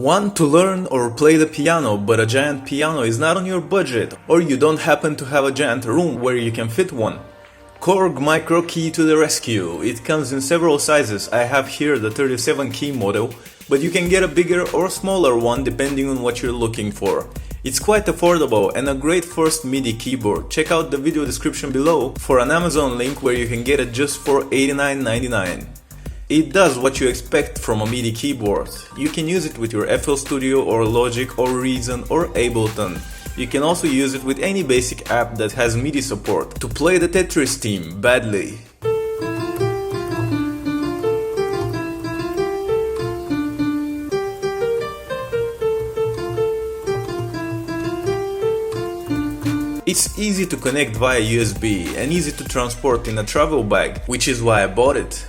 Want to learn or play the piano, but a giant piano is not on your budget, or you don't happen to have a giant room where you can fit one? Korg Micro Key to the rescue. It comes in several sizes. I have here the 37 key model, but you can get a bigger or smaller one depending on what you're looking for. It's quite affordable and a great first MIDI keyboard. Check out the video description below for an Amazon link where you can get it just for $89.99. It does what you expect from a MIDI keyboard. You can use it with your FL Studio or Logic or Reason or Ableton. You can also use it with any basic app that has MIDI support to play the Tetris theme badly. It's easy to connect via USB and easy to transport in a travel bag, which is why I bought it.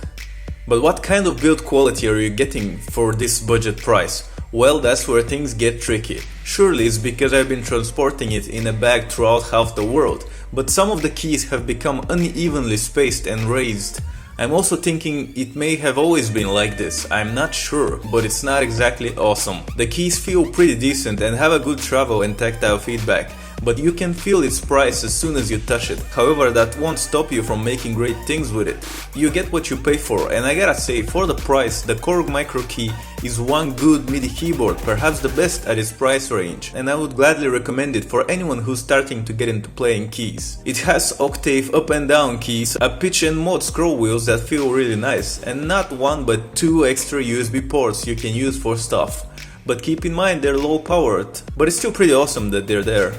But what kind of build quality are you getting for this budget price? Well, that's where things get tricky. Surely it's because I've been transporting it in a bag throughout half the world, but some of the keys have become unevenly spaced and raised. I'm also thinking it may have always been like this, I'm not sure, but it's not exactly awesome. The keys feel pretty decent and have a good travel and tactile feedback, but you can feel its price as soon as you touch it. However, that won't stop you from making great things with it. You get what you pay for, and I gotta say, for the price, the Korg Micro Key is one good MIDI keyboard, perhaps the best at its price range, and I would gladly recommend it for anyone who's starting to get into playing keys. It has octave up and down keys, a pitch and mod scroll wheels that feel really nice, and not one but two extra USB ports you can use for stuff. But keep in mind they're low powered, but it's still pretty awesome that they're there.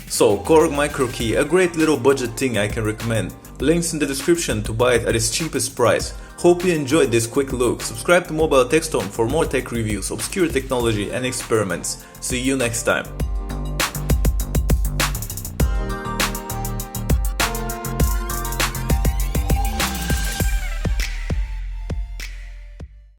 So, Korg Micro Key, a great little budget thing I can recommend. Links in the description to buy it at its cheapest price. Hope you enjoyed this quick look. Subscribe to Mobile Tech Storm for more tech reviews, obscure technology and experiments. See you next time.